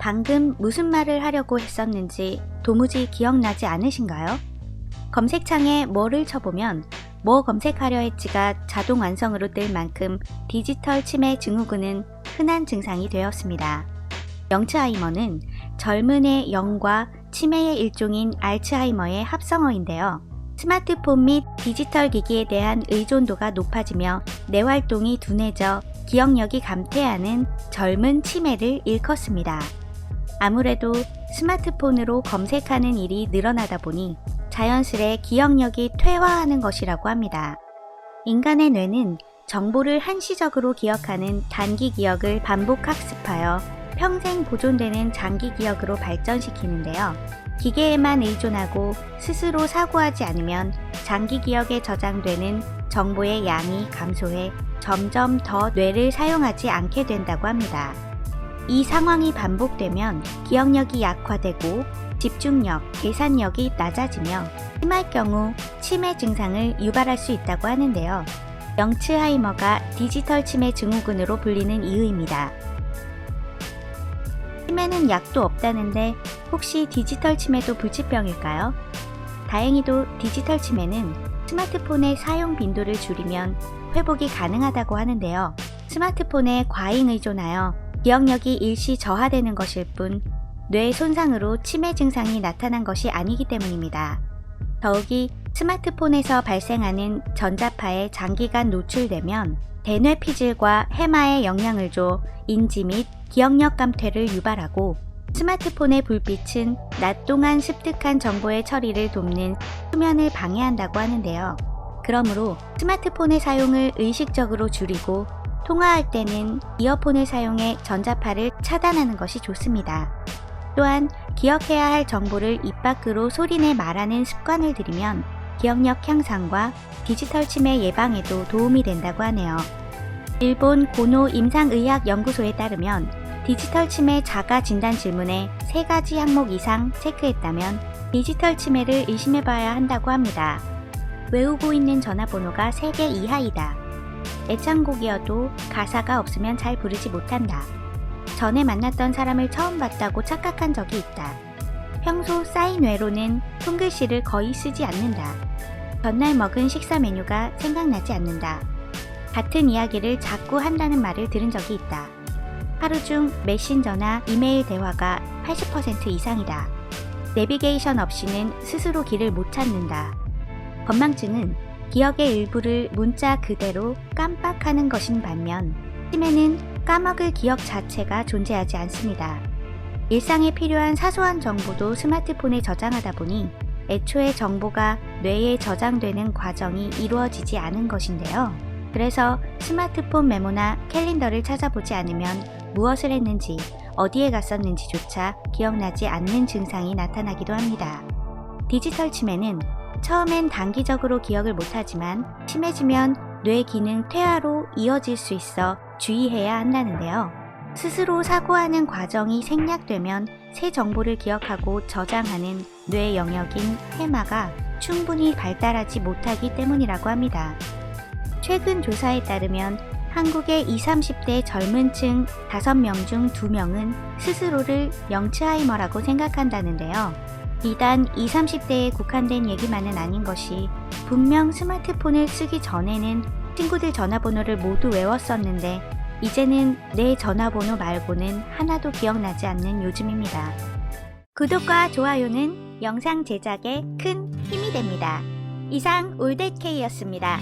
방금 무슨 말을 하려고 했었는지 도무지 기억나지 않으신가요? 검색창에 뭐를 쳐보면 뭐 검색하려 했지가 자동 완성으로 뜰 만큼 디지털 치매 증후군은 흔한 증상이 되었습니다. 영츠하이머는 젊은의 영과 치매의 일종인 알츠하이머의 합성어인데요. 스마트폰 및 디지털 기기에 대한 의존도가 높아지며 뇌활동이 둔해져 기억력이 감퇴하는 젊은 치매를 일컫습니다. 아무래도 스마트폰으로 검색하는 일이 늘어나다 보니 자연스레 기억력이 퇴화하는 것이라고 합니다. 인간의 뇌는 정보를 한시적으로 기억하는 단기 기억을 반복 학습하여 평생 보존되는 장기 기억으로 발전시키는데요. 기계에만 의존하고 스스로 사고하지 않으면 장기 기억에 저장되는 정보의 양이 감소해 점점 더 뇌를 사용하지 않게 된다고 합니다. 이 상황이 반복되면 기억력이 약화되고 집중력, 계산력이 낮아지며 심할 경우 치매 증상을 유발할 수 있다고 하는데요. 영츠하이머가 디지털 치매 증후군으로 불리는 이유입니다. 치매는 약도 없다는데 혹시 디지털 치매도 불치병일까요? 다행히도 디지털 치매는 스마트폰의 사용 빈도를 줄이면 회복이 가능하다고 하는데요. 스마트폰에 과잉 의존하여 기억력이 일시 저하되는 것일 뿐 뇌 손상으로 치매 증상이 나타난 것이 아니기 때문입니다. 더욱이 스마트폰에서 발생하는 전자파에 장기간 노출되면 대뇌 피질과 해마에 영향을 줘 인지 및 기억력 감퇴를 유발하고 스마트폰의 불빛은 낮 동안 습득한 정보의 처리를 돕는 수면을 방해한다고 하는데요. 그러므로 스마트폰의 사용을 의식적으로 줄이고 통화할 때는 이어폰을 사용해 전자파를 차단하는 것이 좋습니다. 또한 기억해야 할 정보를 입 밖으로 소리내 말하는 습관을 들이면 기억력 향상과 디지털 치매 예방에도 도움이 된다고 하네요. 일본 고노 임상의학연구소에 따르면 디지털 치매 자가 진단 질문에 3가지 항목 이상 체크했다면 디지털 치매를 의심해봐야 한다고 합니다. 외우고 있는 전화번호가 3개 이하이다. 애창곡이어도 가사가 없으면 잘 부르지 못한다. 전에 만났던 사람을 처음 봤다고 착각한 적이 있다. 평소 쌓인 외로는 손글씨를 거의 쓰지 않는다. 전날 먹은 식사 메뉴가 생각나지 않는다. 같은 이야기를 자꾸 한다는 말을 들은 적이 있다. 하루 중 메신저나 이메일 대화가 80% 이상이다. 내비게이션 없이는 스스로 길을 못 찾는다. 건망증은 기억의 일부를 문자 그대로 깜빡하는 것인 반면 치매는 까먹을 기억 자체가 존재하지 않습니다. 일상에 필요한 사소한 정보도 스마트폰에 저장하다 보니 애초에 정보가 뇌에 저장되는 과정이 이루어지지 않은 것인데요. 그래서 스마트폰 메모나 캘린더를 찾아보지 않으면 무엇을 했는지, 어디에 갔었는지조차 기억나지 않는 증상이 나타나기도 합니다. 디지털 치매는 처음엔 단기적으로 기억을 못하지만 심해지면 뇌 기능 퇴화로 이어질 수 있어 주의해야 한다는데요. 스스로 사고하는 과정이 생략되면 새 정보를 기억하고 저장하는 뇌 영역인 해마가 충분히 발달하지 못하기 때문이라고 합니다. 최근 조사에 따르면 한국의 20, 30대 젊은 층 5명 중 2명은 스스로를 영츠하이머라고 생각한다는데요. 비단 20, 30대에 국한된 얘기만은 아닌 것이 분명 스마트폰을 쓰기 전에는 친구들 전화번호를 모두 외웠었는데 이제는 내 전화번호 말고는 하나도 기억나지 않는 요즘입니다. 구독과 좋아요는 영상 제작에 큰 힘이 됩니다. 이상 올댓K였습니다.